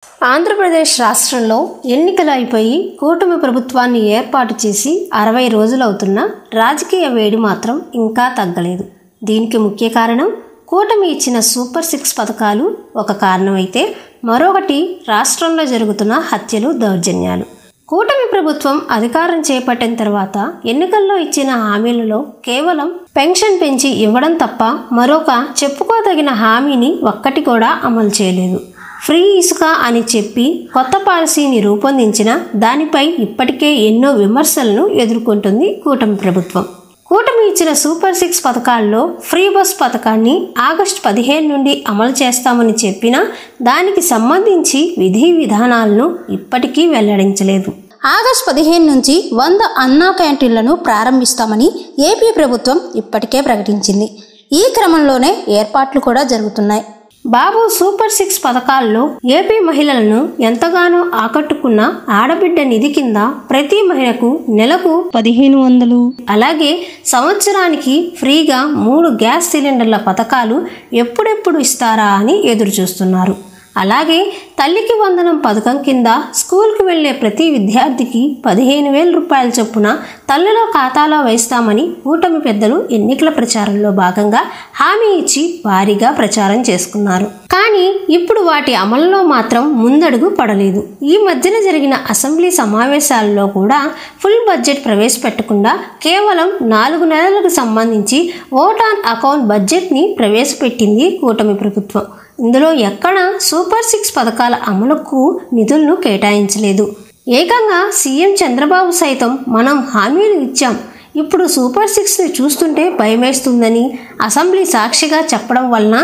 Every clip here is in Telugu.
ఆంధ్రప్రదేశ్ రాష్ట్రంలో ఎన్నికలు అయిపోయి కూటమి ప్రభుత్వాన్ని ఏర్పాటు చేసి 60 రోజులవుతున్నా రాజకీయ వేడి మాత్రం ఇంకా తగ్గలేదు. దీనికి ముఖ్య కారణం కూటమి ఇచ్చిన సూపర్ 6 పథకాలు ఒక కారణమైతే మరొకటి రాష్ట్రంలో జరుగుతున్న హత్యలు, దౌర్జన్యాలు. కూటమి ప్రభుత్వం అధికారం చేపట్టిన తర్వాత ఎన్నికల్లో ఇచ్చిన హామీలలో కేవలం పెన్షన్ పెంచి ఇవ్వడం తప్ప మరొక చెప్పుకోదగిన హామీని ఒక్కటి కూడా అమలు చేయలేదు. ఫ్రీ ఇసుక అని చెప్పి కొత్త పాలసీని రూపొందించిన దానిపై ఇప్పటికే ఎన్నో విమర్శలను ఎదుర్కొంటుంది కూటమి ప్రభుత్వం. కూటమి ఇచ్చిన సూపర్ 6 పథకాల్లో ఫ్రీ బస్ పథకాన్ని ఆగస్టు 15 నుండి అమలు చేస్తామని చెప్పినా దానికి సంబంధించి విధి విధానాలను ఇప్పటికీ వెల్లడించలేదు. ఆగస్టు 15 నుంచి 100 అన్నా క్యాంటీన్లను ప్రారంభిస్తామని ఏపీ ప్రభుత్వం ఇప్పటికే ప్రకటించింది. ఈ క్రమంలోనే ఏర్పాట్లు కూడా జరుగుతున్నాయి. బాబు సూపర్ 6 పథకాల్లో ఏపీ మహిళలను ఎంతగానో ఆకట్టుకున్న ఆడబిడ్డ నిధి కింద ప్రతి మహిళకు నెలకు 1500, అలాగే సంవత్సరానికి ఫ్రీగా 3 గ్యాస్ సిలిండర్ల పథకాలు ఎప్పుడెప్పుడు ఇస్తారా అని ఎదురు చూస్తున్నారు. అలాగే తల్లికి వందనం పథకం కింద స్కూల్కి వెళ్లే ప్రతి విద్యార్థికి 15,000 రూపాయల చొప్పున తల్లుల ఖాతాలో వేస్తామని కూటమి పెద్దలు ఎన్నికల ప్రచారంలో భాగంగా హామీ ఇచ్చి భారీగా ప్రచారం చేసుకున్నారు. కానీ ఇప్పుడు వాటి అమలులో మాత్రం ముందడుగు పడలేదు. ఈ మధ్యన జరిగిన అసెంబ్లీ సమావేశాలలో కూడా ఫుల్ బడ్జెట్ ప్రవేశపెట్టకుండా కేవలం 4 నెలలకు సంబంధించి ఓట్ ఆన్ అకౌంట్ బడ్జెట్ని ప్రవేశపెట్టింది కూటమి ప్రభుత్వం. ఇందులో ఎక్కడ సూపర్ 6 పథకాల అమలుకు నిధులను కేటాయించలేదు. ఏకంగా సీఎం చంద్రబాబు సైతం మనం హామీలు ఇచ్చాం, ఇప్పుడు సూపర్ 6ని చూస్తుంటే భయమేస్తుందని అసెంబ్లీ సాక్షిగా చెప్పడం వలన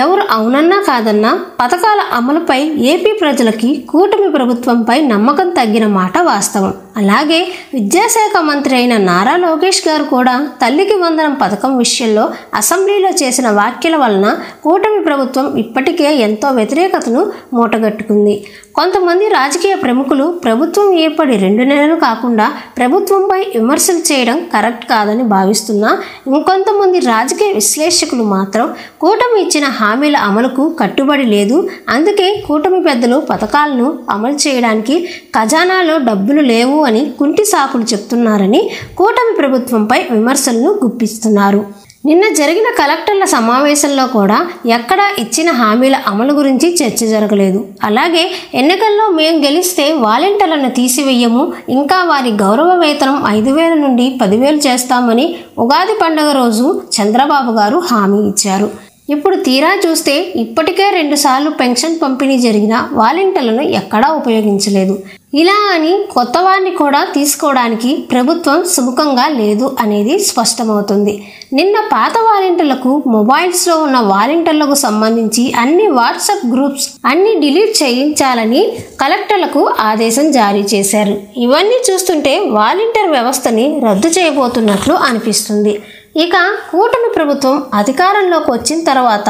ఎవరు అవునన్నా కాదన్నా పథకాల అమలుపై ఏపీ ప్రజలకి కూటమి ప్రభుత్వంపై నమ్మకం తగ్గిన మాట వాస్తవం. అలాగే విద్యాశాఖ మంత్రి అయిన నారా లోకేష్ గారు కూడా తల్లికి వందనం పథకం విషయంలో అసెంబ్లీలో చేసిన వ్యాఖ్యల వలన కూటమి ప్రభుత్వం ఇప్పటికే ఎంతో వ్యతిరేకతను మూటగట్టుకుంది. కొంతమంది రాజకీయ ప్రముఖులు ప్రభుత్వం ఏర్పడి 2 నెలలు కాకుండా ప్రభుత్వంపై విమర్శలు చేయడం కరెక్ట్ కాదని భావిస్తున్నా, ఇంకొంతమంది రాజకీయ విశ్లేషకులు మాత్రం కూటమి ఇచ్చిన హామీల అమలుకు కట్టుబడి లేదు, అందుకే కూటమి పెద్దలు పథకాలను అమలు చేయడానికి ఖజానాలో డబ్బులు లేవు అని కుంటి సాకులు చెప్తున్నారని కూటమి ప్రభుత్వంపై విమర్శలను గుప్పిస్తున్నారు. నిన్న జరిగిన కలెక్టర్ల సమావేశంలో కూడా ఎక్కడా ఇచ్చిన హామీల అమలు గురించి చర్చ జరగలేదు. అలాగే ఎన్నికల్లో మేం గెలిస్తే వాలంటీర్లను తీసివేయము, ఇంకా వారి గౌరవ వేతనం 5,000 నుండి 10,000 చేస్తామని ఉగాది పండుగ రోజు చంద్రబాబు గారు హామీ ఇచ్చారు. ఇప్పుడు తీరా చూస్తే ఇప్పటికే 2 సార్లు పెన్షన్ పంపిణీ జరిగిన వాలంటీర్లను ఎక్కడా ఉపయోగించలేదు. ఇలా అని కొత్త వారిని కూడా తీసుకోవడానికి ప్రభుత్వం సుముఖంగా లేదు అనేది స్పష్టమవుతుంది. నిన్న పాత వాలంటీర్లకు మొబైల్స్లో ఉన్న వాలంటీర్లకు సంబంధించి అన్ని వాట్సాప్ గ్రూప్స్ అన్ని డిలీట్ చేయించాలని కలెక్టర్లకు ఆదేశం జారీ చేశారు. ఇవన్నీ చూస్తుంటే వాలంటీర్ వ్యవస్థని రద్దు చేయబోతున్నట్లు అనిపిస్తుంది. ఇక కూటమి ప్రభుత్వం అధికారంలోకి వచ్చిన తర్వాత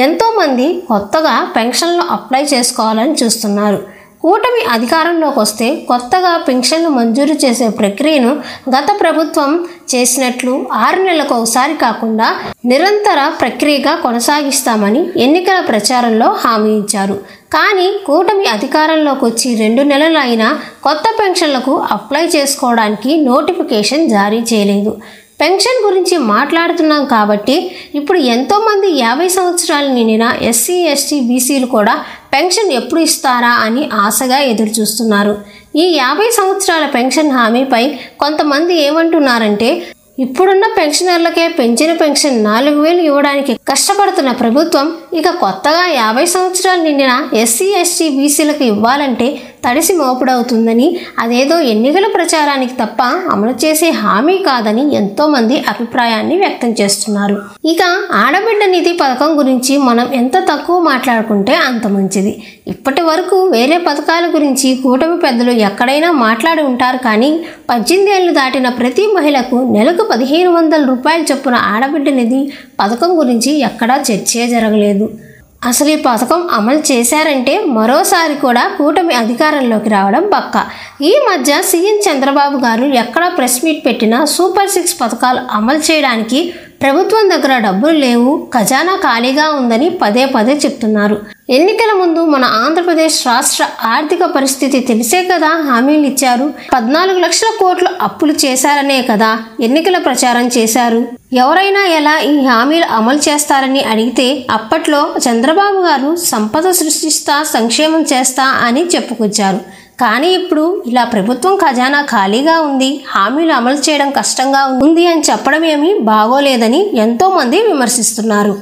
ఎంతోమంది కొత్తగా పెన్షన్లు అప్లై చేసుకోవాలని చూస్తున్నారు. కూటమి అధికారంలోకి వస్తే కొత్తగా పెన్షన్లు మంజూరు చేసే ప్రక్రియను గత ప్రభుత్వం చేసినట్లు 6 నెలలకు ఒకసారి కాకుండా నిరంతర ప్రక్రియగా కొనసాగిస్తామని ఎన్నికల ప్రచారంలో హామీ ఇచ్చారు. కానీ కూటమి అధికారంలోకి వచ్చి 2 నెలలు అయినా కొత్త పెన్షన్లకు అప్లై చేసుకోవడానికి నోటిఫికేషన్ జారీ చేయలేదు. పెన్షన్ గురించి మాట్లాడుతున్నాం కాబట్టి ఇప్పుడు ఎంతోమంది 50 సంవత్సరాలు నిండిన ఎస్సీ, ఎస్టీ, బీసీలు కూడా పెన్షన్ ఎప్పుడు ఇస్తారా అని ఆశగా ఎదురు చూస్తున్నారు. ఈ 50 సంవత్సరాల పెన్షన్ హామీపై కొంతమంది ఏమంటున్నారంటే, ఇప్పుడున్న పెన్షనర్లకే పెంచిన పెన్షన్ 4,000 ఇవ్వడానికి కష్టపడుతున్న ప్రభుత్వం ఇక కొత్తగా 50 సంవత్సరాలు నిండిన ఎస్సీ, ఎస్టీ, బీసీలకు ఇవ్వాలంటే తడిసి మోపుడవుతుందని, అదేదో ఎన్నికల ప్రచారానికి తప్ప అమలు చేసే హామీ కాదని ఎంతోమంది అభిప్రాయాన్ని వ్యక్తం చేస్తున్నారు. ఇక ఆడబిడ్డ నిధి పథకం గురించి మనం ఎంత తక్కువ మాట్లాడుకుంటే అంత మంచిది. ఇప్పటి వరకు వేరే పథకాల గురించి కూటమి పెద్దలు ఎక్కడైనా మాట్లాడి ఉంటారు, కానీ 18 ఏళ్లు దాటిన ప్రతి మహిళకు నెలకు 1,500 రూపాయల చొప్పున ఆడబిడ్డ నిధి పథకం గురించి ఎక్కడా చర్చే జరగలేదు. అసలు ఈ పథకం అమలు చేశారంటే మరోసారి కూడా కూటమి అధికారంలోకి రావడం పక్కా. ఈ మధ్య సీఎం చంద్రబాబు గారు ఎక్కడ ప్రెస్ మీట్ పెట్టినా సూపర్ 6 పథకాలు అమలు చేయడానికి ప్రభుత్వం దగ్గర డబ్బులు లేవు, ఖజానా ఖాళీగా ఉందని పదే పదే చెప్తున్నారు. ఎన్నికల ముందు మన ఆంధ్రప్రదేశ్ రాష్ట్ర ఆర్థిక పరిస్థితి తెలిసే కదా హామీలు ఇచ్చారు. 14 లక్షల కోట్లు అప్పులు చేశారనే కదా ఎన్నికల ప్రచారం చేశారు. ఎవరైనా ఎలా ఈ హామీలు అమలు చేస్తారని అడిగితే అప్పట్లో చంద్రబాబు గారు సంపద సృష్టిస్తా, సంక్షేమం చేస్తా అని చెప్పుకొచ్చారు. కానీ ఇప్పుడు ఇలా ప్రభుత్వం ఖజానా ఖాళీగా ఉంది, హామీలు అమలు చేయడం కష్టంగా ఉంది అని చెప్పడం ఏమీ బాగోలేదని ఎంతో మంది విమర్శిస్తున్నారు.